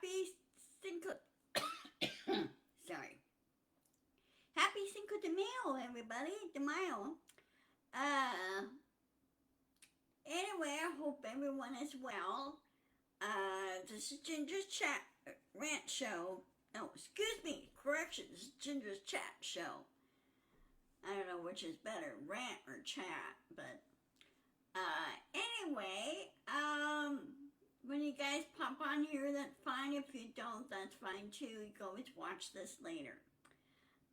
Happy Cinco. Sorry. Happy Cinco de Mayo, everybody. De Mayo. Uh, anyway, I hope everyone is well. This is Ginger's Chat Rant Show. No, excuse me. Correction. This is Ginger's Chat Show. I don't know which is better, rant or chat, but anyway, when you guys pop on here, that's fine. If you don't, that's fine too. You can always watch this later.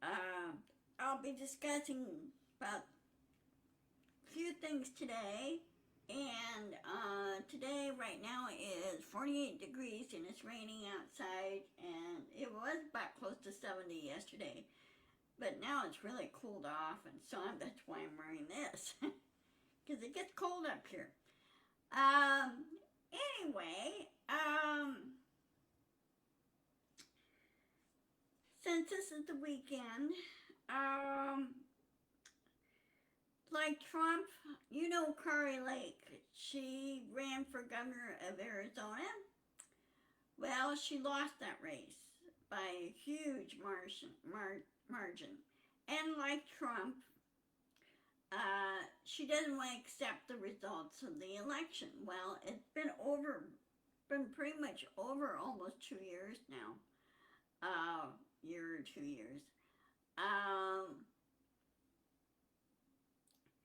I'll be discussing about a few things today. And today, right now, is 48 degrees and it's raining outside. And it was about close to 70 yesterday. But now it's really cooled off, and so that's why I'm wearing this. Because it gets cold up here. Anyway, since this is the weekend, like Trump, you know Kari Lake, she ran for governor of Arizona. Well, she lost that race by a huge margin. And like Trump, she doesn't want to accept the results of the election. Well, it's been pretty much over almost 2 years now. Year or 2 years.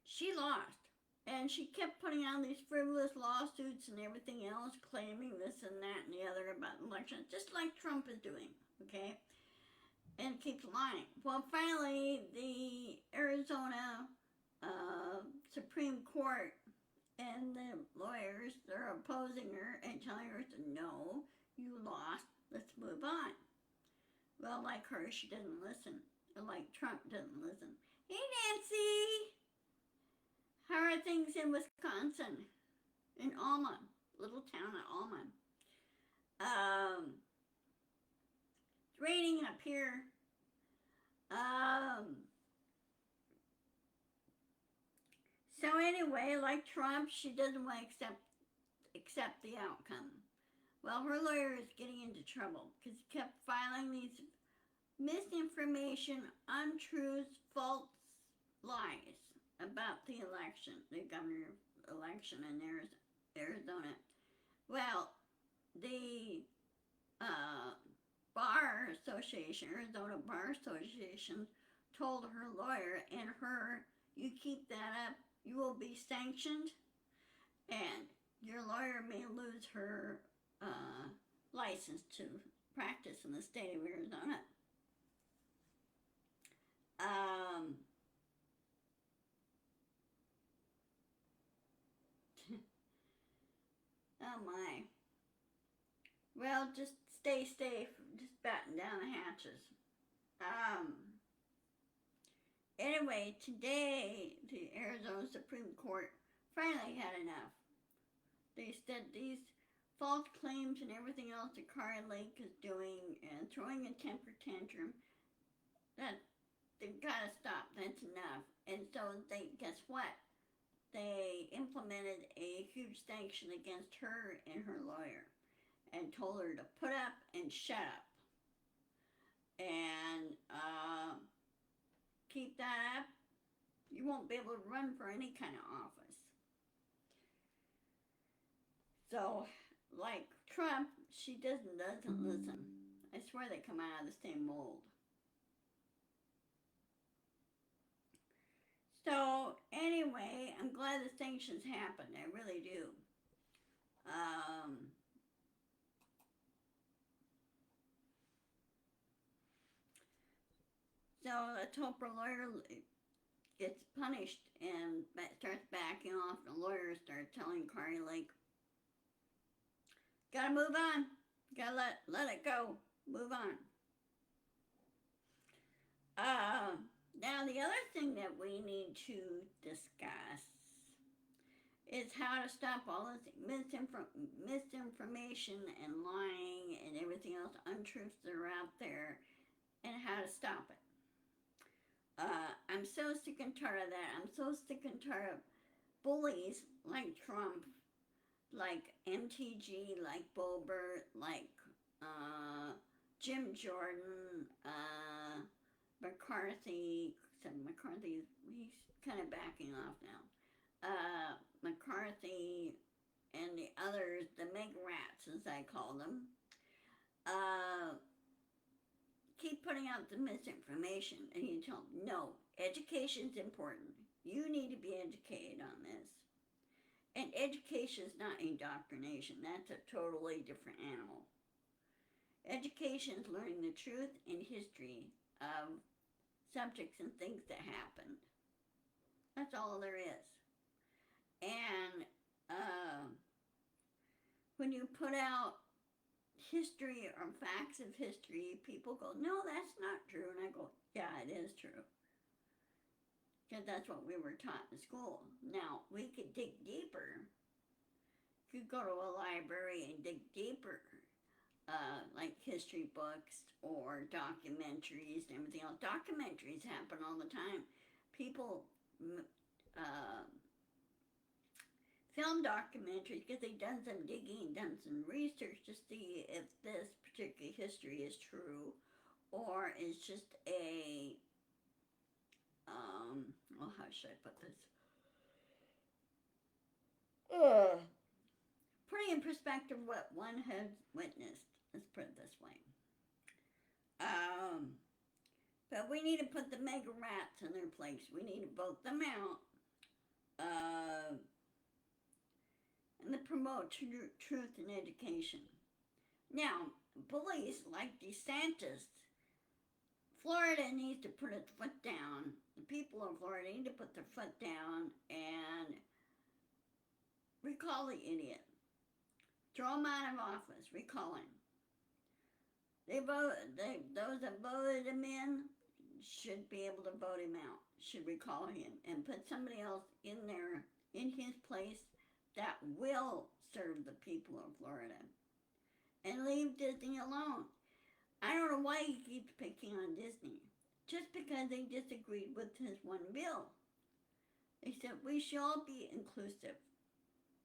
She lost. And she kept putting out these frivolous lawsuits and everything else, claiming this and that and the other about elections, just like Trump is doing, okay? And keeps lying. Well, finally, the Arizona Supreme Court and the lawyers, they're opposing her and telling her, no, you lost, let's move on. Well, like her, she doesn't listen. Like Trump doesn't listen. Hey, Nancy! How are things in Wisconsin? In Alma, little town of Alma. It's raining up here. So anyway, like Trump, she doesn't want to accept the outcome. Well, her lawyer is getting into trouble because he kept filing these misinformation, untruths, false lies about the election, the governor election in Arizona. Well, the Bar Association, Arizona Bar Association, told her lawyer and her, you keep that up, you will be sanctioned, and your lawyer may lose her license to practice in the state of Arizona. Oh my. Well, just stay safe. Just batten down the hatches. Anyway, today the Arizona Supreme Court finally had enough. They said these false claims and everything else that Kari Lake is doing and throwing a temper tantrum, that they've got to stop. That's enough. And so guess what? They implemented a huge sanction against her and her lawyer and told her to put up and shut up. And keep that up, you won't be able to run for any kind of office. So, like Trump, she doesn't listen. I swear they come out of the same mold. So, anyway, I'm glad the sanctions happened. I really do. So, let's hope her lawyer gets punished and starts backing off. The lawyer starts telling Kari Lake, gotta move on. Gotta let it go. Move on. Now, the other thing that we need to discuss is how to stop all this misinformation and lying and everything else, untruths that are out there, and how to stop it. I'm so sick and tired of that. I'm so sick and tired of bullies like Trump, like MTG, like Boebert, like uh, Jim Jordan, McCarthy. Except McCarthy, he's kind of backing off now. McCarthy and the others, the Meg Rats, as I call them, uh, keep putting out the misinformation, and you tell them, no, education's important. You need to be educated on this. And education is not indoctrination. That's a totally different animal. Education is learning the truth and history of subjects and things that happened. That's all there is. And when you put out history or facts of history, people go, no, that's not true. And I go, yeah, it is true. Because that's what we were taught in school. Now, we could dig deeper. You could go to a library and dig deeper, like history books or documentaries and everything else. Documentaries happen all the time. People film documentaries because they've done some digging, done some research to see if this particular history is true or is just a, well, how should I put this? Putting in perspective what one has witnessed. Let's put it this way. But we need to put the mega rats in their place. We need to vote them out. And to promote truth and education. Now, bullies like DeSantis, Florida needs to put its foot down. The people of Florida need to put their foot down and recall the idiot. Throw him out of office. Recall him. Those that voted him in should be able to vote him out. Should recall him and put somebody else in there in his place that will serve the people of Florida. And leave Disney alone. I don't know why he keeps picking on Disney. Just because they disagreed with his one bill. They said we should all be inclusive,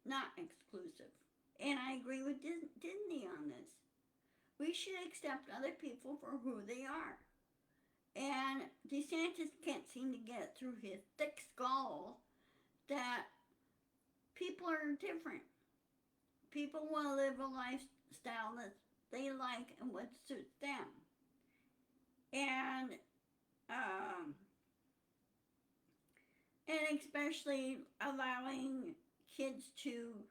not exclusive. And I agree with Disney on this. We should accept other people for who they are. And DeSantis can't seem to get through his thick skull that people are different. People want to live a lifestyle that they like and what suits them. And especially allowing kids to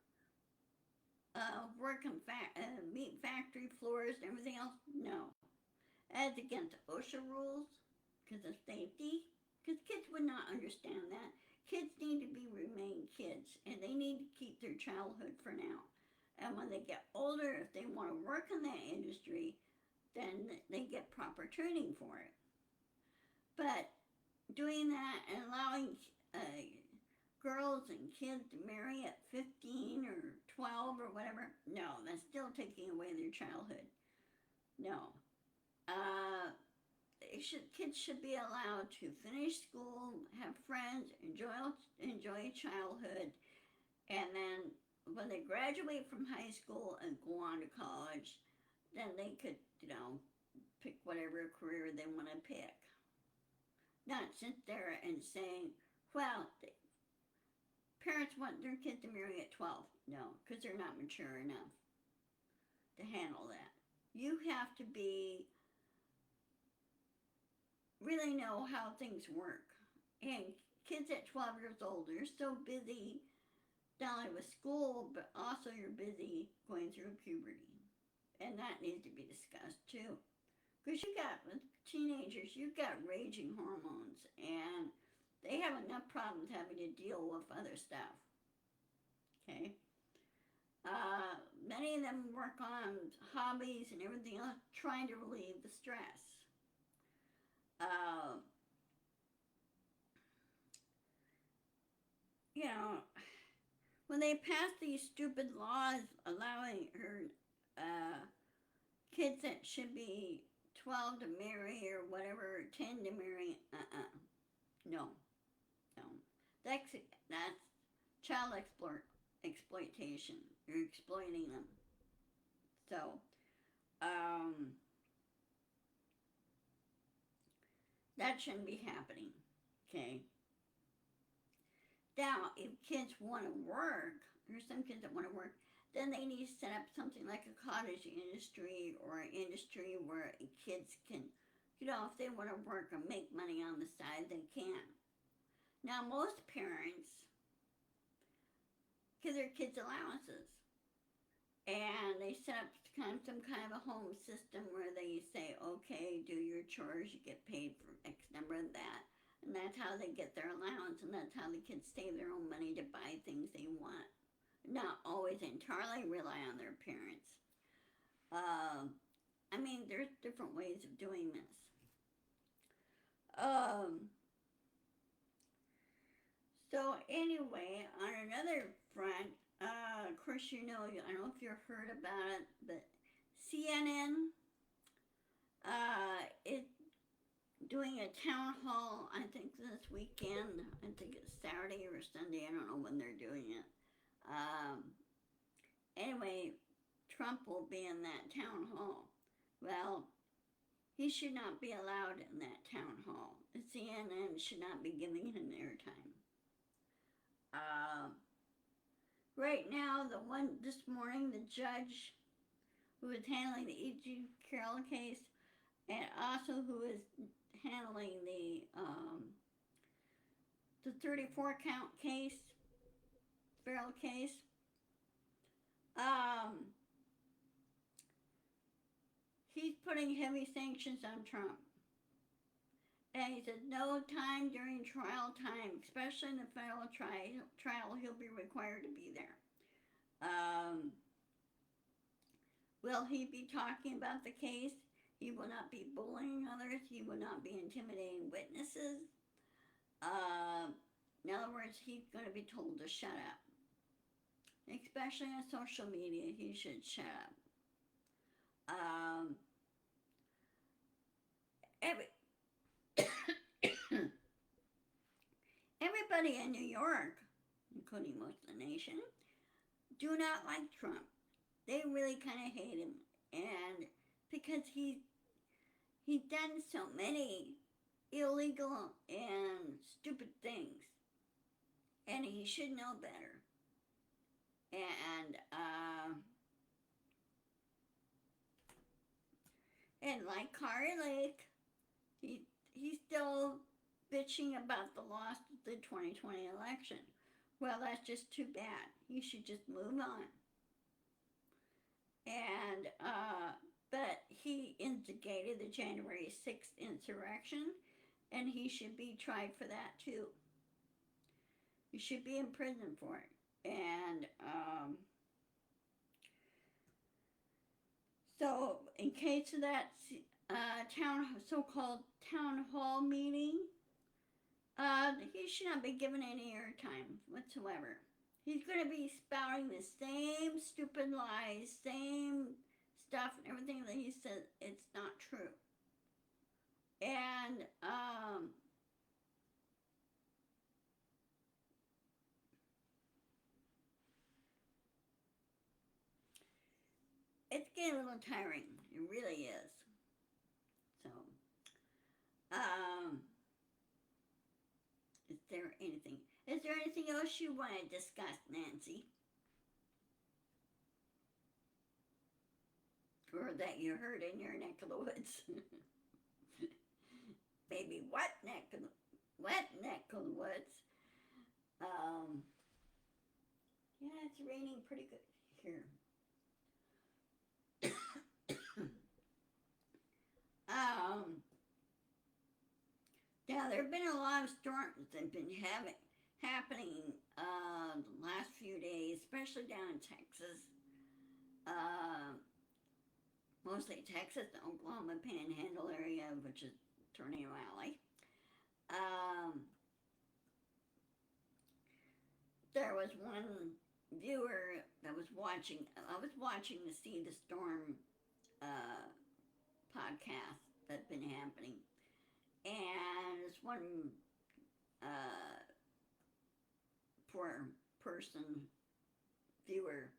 work in meat factory floors and everything else, no. That's against OSHA rules because of safety. Because kids would not understand that. Kids need to remain kids, and they need to keep their childhood for now. And when they get older, if they want to work in that industry, then they get proper training for it. But doing that and allowing girls and kids to marry at 15 or 12 or whatever, no, that's still taking away their childhood. No. Kids should be allowed to finish school, have friends, enjoy childhood, and then when they graduate from high school and go on to college, then they could, pick whatever career they want to pick. Not sit there and saying, well, parents want their kids to marry at 12. No, because they're not mature enough to handle that. You have to really know how things work. And kids at 12 years old, you're so busy not only with school, but also you're busy going through puberty. And that needs to be discussed too. Because with teenagers, you've got raging hormones, and they have enough problems having to deal with other stuff. Okay? Many of them work on hobbies and everything else, trying to relieve the stress. When they pass these stupid laws allowing kids that should be 12 to marry or whatever, 10 to marry, no. That's child exploitation. You're exploiting them. So, Um, that shouldn't be happening, okay? Now, if kids want to work, there's some kids that want to work, then they need to set up something like a cottage industry or an industry where kids can, if they want to work or make money on the side, they can. Now, most parents give their kids allowances, and they set up some kind of a home system where they say, okay, do your chores, you get paid for X number of that. And that's how they get their allowance, and that's how the kids save their own money to buy things they want. Not always entirely rely on their parents. There's different ways of doing this. So anyway, on another front, of course, I don't know if you've heard about it, but CNN is doing a town hall, I think this weekend. I think it's Saturday or Sunday. I don't know when they're doing it. Anyway, Trump will be in that town hall. Well, he should not be allowed in that town hall. The CNN should not be giving him airtime. Right now, this morning, the judge who is handling the E.G. Carroll case, and also who is handling the 34 count case, Farrell case, he's putting heavy sanctions on Trump. And he said no time during trial time, especially in the federal trial, he'll be required to be there. Will he be talking about the case? He will not be bullying others. He will not be intimidating witnesses. In other words, he's going to be told to shut up. Especially on social media, he should shut up. Everybody in New York, including most of the nation, do not like Trump. They really kind of hate him, and because he's done so many illegal and stupid things, and he should know better. And like Kari Lake, he's still bitching about the loss of the 2020 election. Well, that's just too bad. He should just move on. And but he instigated the January 6th insurrection, and he should be tried for that too. He should be in prison for it. And so in case of that so-called town hall meeting, he should not be given any airtime whatsoever. He's going to be spouting the same stupid lies, same stuff and everything that he says. It's not true. And it's getting a little tiring. It really is. So, is there anything else you want to discuss, Nancy? Or that you heard in your neck of the woods? Maybe what neck of the woods? Yeah, it's raining pretty good here. Now there have been a lot of storms that have been happening the last few days, especially down in Texas. Mostly Texas, the Oklahoma Panhandle area, which is Tornado Alley. There was one viewer that was watching. I was watching the See the Storm podcast that's been happening, and this one poor person viewer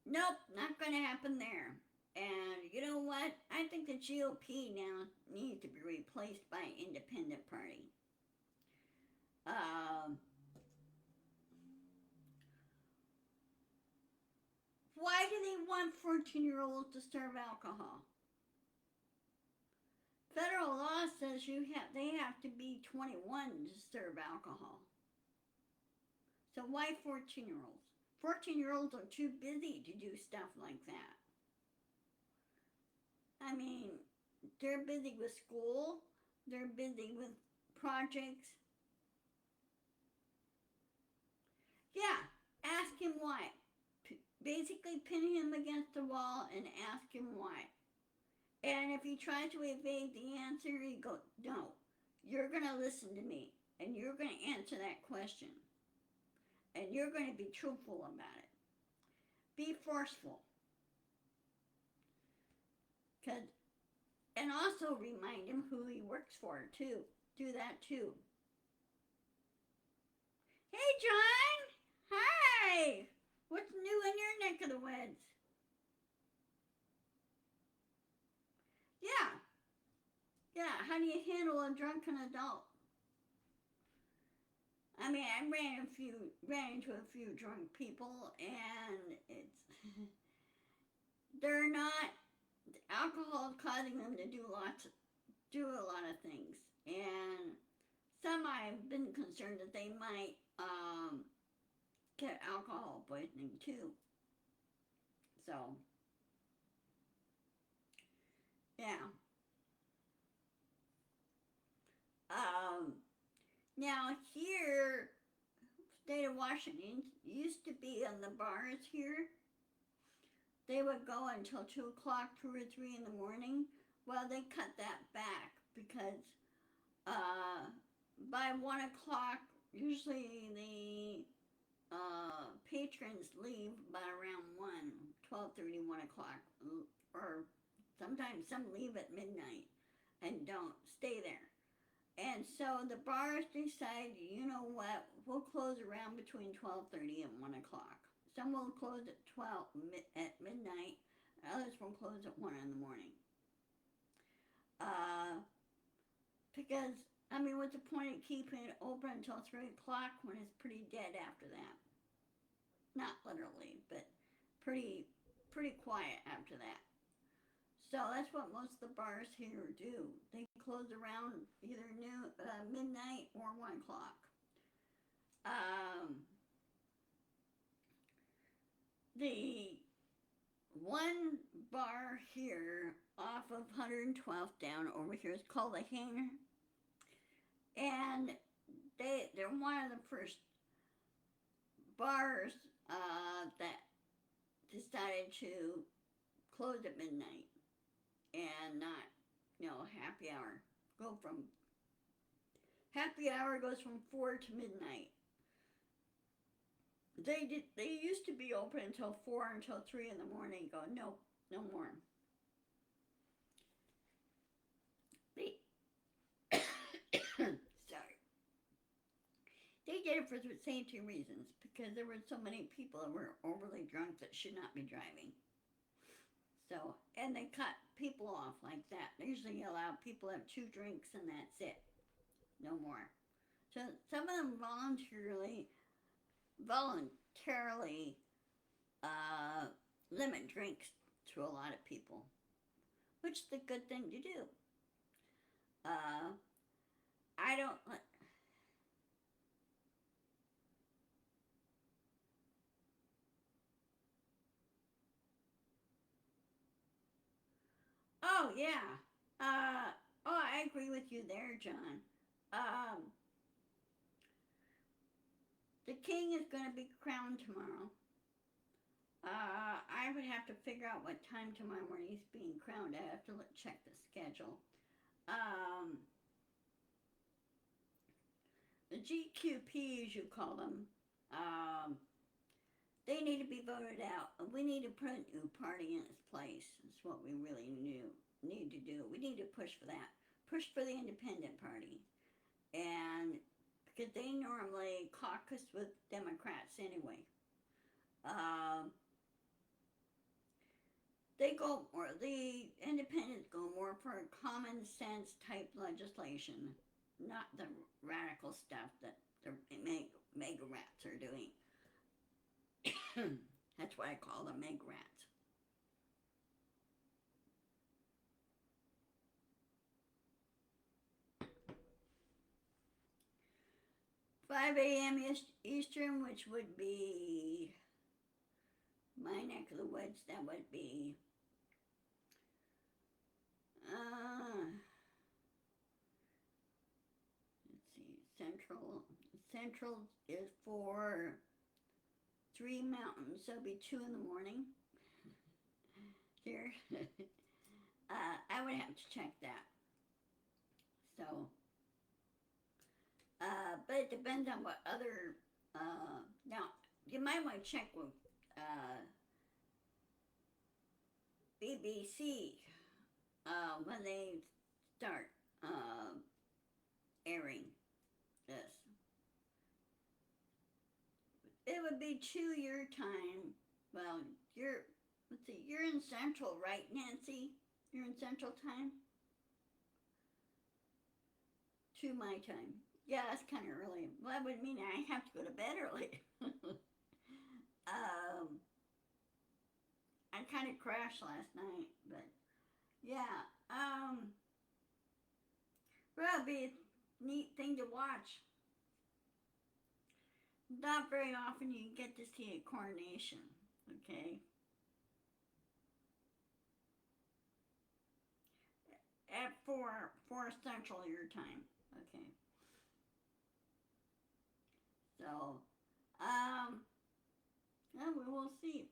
Nope, not going to happen there. And you know what? I think the GOP now needs to be replaced by an independent party. Um, why do they want 14-year-olds to serve alcohol? Federal law says they have to be 21 to serve alcohol. So why 14-year-olds? 14-year-olds are too busy to do stuff like that. I mean, they're busy with school, they're busy with projects. Yeah, ask him why. Basically, pin him against the wall and ask him why. And if he tries to evade the answer, you go, no, you're going to listen to me and you're going to answer that question. And you're going to be truthful about it. Be forceful. And also remind him who he works for, too. Do that, too. Hey, John! Hi! What's new in your neck of the woods? Yeah. Yeah, how do you handle a drunken adult? I mean, I ran into a few drunk people, and they're not, alcohol is causing them to do a lot of things, and some I've been concerned that they might get alcohol poisoning too. So, yeah. Now here, state of Washington used to be on the bars here. They would go until 2 o'clock, 2 or 3 in the morning. Well, they cut that back because by 1 o'clock, usually the patrons leave by around 12:30, 1 o'clock. Or sometimes some leave at midnight and don't stay there. And so the bars decide, you know what, we'll close around between 12:30 and 1 o'clock. Some will close at midnight, others will close at 1 in the morning. Because, I mean, what's the point of keeping it open until 3 o'clock when it's pretty dead after that? Not literally, but pretty quiet after that. So that's what most of the bars here do. They close around either midnight or 1 o'clock. The one bar here off of 112th down over here is called the Hangar. And they're one of the first bars that decided to close at midnight and not, happy hour. Happy hour goes from 4 to midnight. They used to be open until 4, until 3 in the morning. Go, no more. Sorry. They did it for safety reasons because there were so many people that were overly drunk that should not be driving. So, and they cut people off like that. They usually allow people to have 2 drinks and that's it. No more. So some of them voluntarily limit drinks to a lot of people, which is a good thing to do. I don't. Oh yeah. I agree with you there, John. Um, the king is going to be crowned tomorrow. I would have to figure out what time tomorrow when he's being crowned. I have to check the schedule. The GQP, as you call them, they need to be voted out. We need to put a new party in its place. That's what we really need to do. We need to push for that. Push for the independent party. And because they normally caucus with Democrats anyway. They go more, the independents go more for common sense type legislation, not the radical stuff that the mega rats are doing. That's why I call them mega rats. 5 a.m. Eastern, which would be my neck of the woods. That would be let's see, Central. Central is for 3 mountains, so it'll be 2 in the morning here. I would have to check that. So, but it depends on what other, now, you might want to check with BBC when they start airing this. It would be 2 your time. Well, let's see, you're in Central, right, Nancy? You're in Central time? 2 my time. Yeah, that's kind of early. Well, that would mean I have to go to bed early. I kind of crashed last night, but yeah. Well, it'd be a neat thing to watch. Not very often you get to see a coronation, okay? At 4 Central your time, okay? So, yeah, we will see.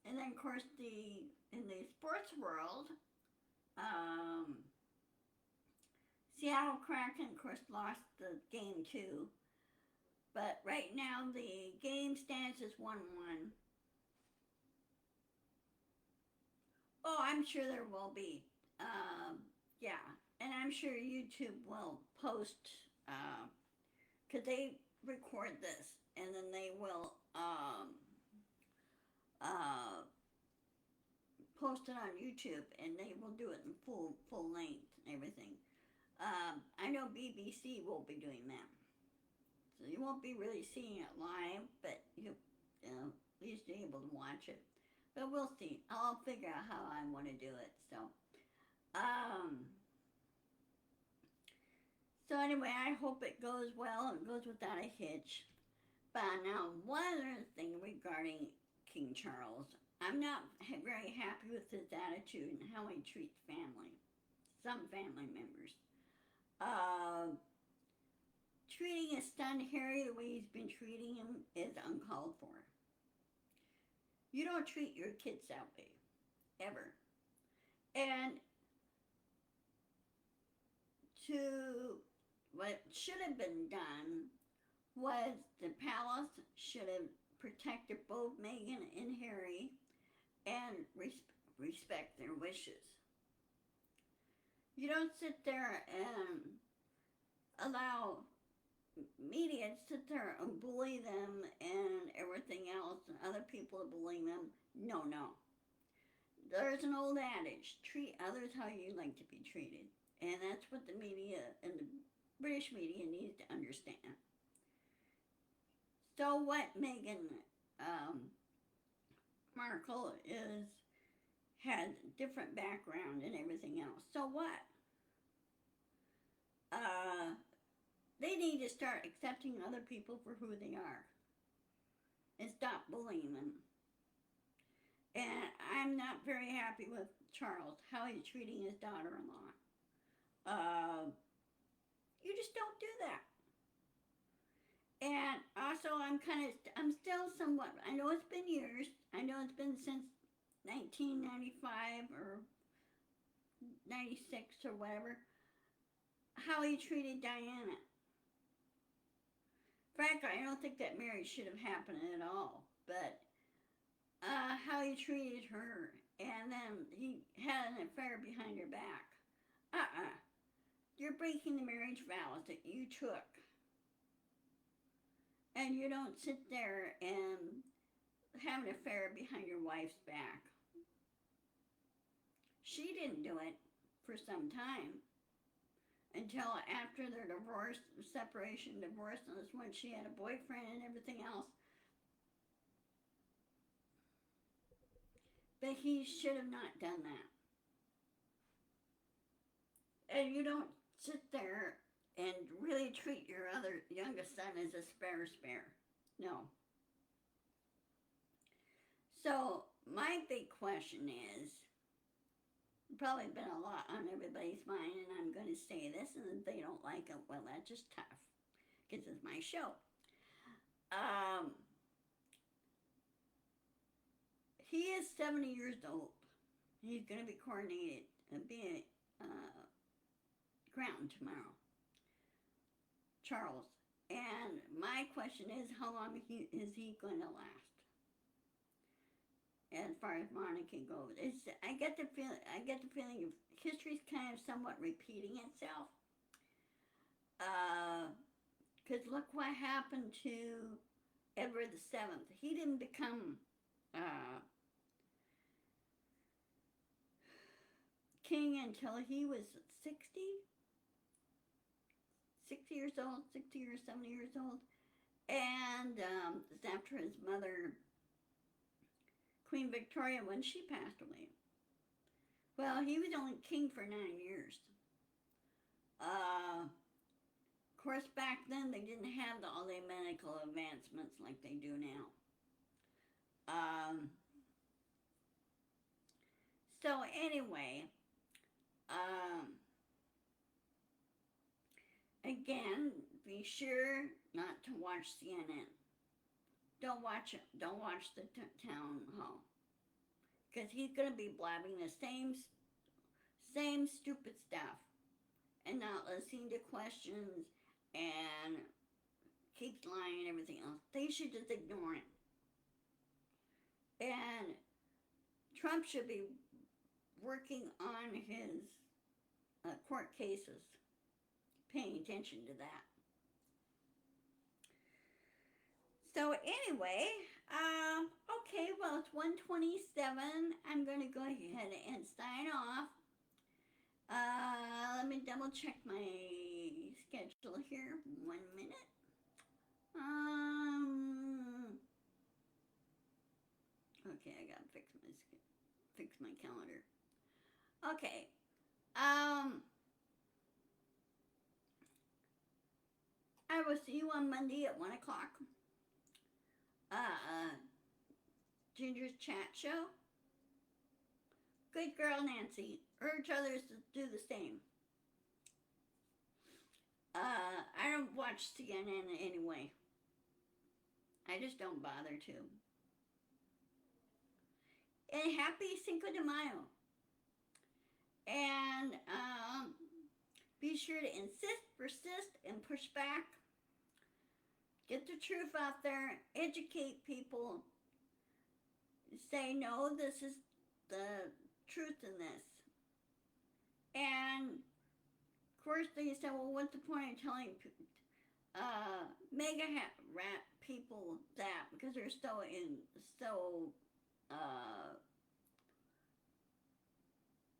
And then of course in the sports world, Seattle Kraken of course lost the game too. But right now the game stands as 1-1. Oh, I'm sure there will be. Yeah, and I'm sure YouTube will post, because they record this, and then they will post it on YouTube, and they will do it in full length and everything. I know BBC will be doing that, so you won't be really seeing it live, but you'll at least be able to watch it. But we'll see. I'll figure out how I want to do it. So anyway, I hope it goes well and goes without a hitch. But now, one other thing regarding King Charles, I'm not very happy with his attitude and how he treats family, some family members. Treating his son Harry the way he's been treating him is uncalled for. You don't treat your kids that way, ever. And what should have been done was the palace should have protected both Meghan and Harry and respect their wishes. You don't sit there and allow media to sit there and bully them and everything else and other people to bully them. No. There's an old adage, treat others how you like to be treated. And that's what the media and the British media needs to understand. So what Meghan Markle had different background and everything else. So what? They need to start accepting other people for who they are and stop bullying them. And I'm not very happy with Charles, how he's treating his daughter-in-law. You just don't do that. And also, I'm still somewhat, I know it's been years, I know it's been since 1995 or 96 or whatever, how he treated Diana. Frankly, I don't think that marriage should have happened at all, but how he treated her, and then he had an affair behind her back. You're breaking the marriage vows that you took. And you don't sit there and have an affair behind your wife's back. She didn't do it for some time until after their divorce, separation, divorce, and that's when she had a boyfriend and everything else. But he should have not done that. And you don't sit there and really treat your other youngest son as a spare. No. So my big question is, probably been a lot on everybody's mind, and I'm going to say this, and if they don't like it, well, that's just tough, because it's my show. He is 70 years old. He's going to be coronated and be crowned tomorrow, Charles. And my question is, how long is he going to last? As far as monarchy goes, I get the feeling history's kind of somewhat repeating itself. Because look what happened to Edward VII. He didn't become king until he was 60 years old, 60 or 70 years old. And after his mother, Queen Victoria, when she passed away. Well, he was only king for 9 years. Of course, back then they didn't have all the medical advancements like they do now. So anyway, again, be sure not to watch CNN. Don't watch it. Don't watch the town hall, because he's going to be blabbing the same stupid stuff and not listening to questions and keeps lying and everything else. They should just ignore him. And Trump should be working on his court cases, paying attention to that. So anyway, okay, well, it's 1:27. I'm going to go ahead and sign off. Let me double check my schedule here. 1 minute. Okay, I gotta fix my calendar. Okay. I will see you on Monday at 1 o'clock. Ginger's Chat Show. Good girl, Nancy. Urge others to do the same. I don't watch CNN anyway. I just don't bother to. And happy Cinco de Mayo. And be sure to insist, persist, and push back. Get the truth out there. Educate people. Say, no, this is the truth in this. And, of course, they say, well, what's the point of telling mega rat people that? Because they're so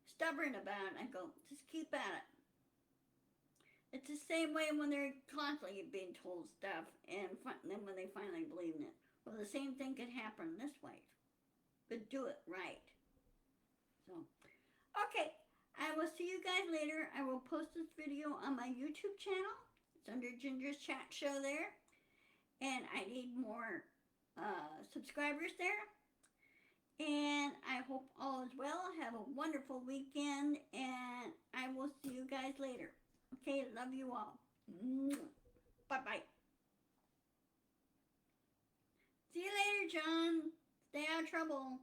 stubborn about it. I go, just keep at it. It's the same way when they're constantly being told stuff, and then when they finally believe in it. Well, the same thing could happen this way, but do it right. So, okay, I will see you guys later. I will post this video on my YouTube channel. It's under Ginger's Chat Show there, and I need more subscribers there. And I hope all is well. Have a wonderful weekend, and I will see you guys later. Okay, love you all. Bye-bye. See you later, John. Stay out of trouble.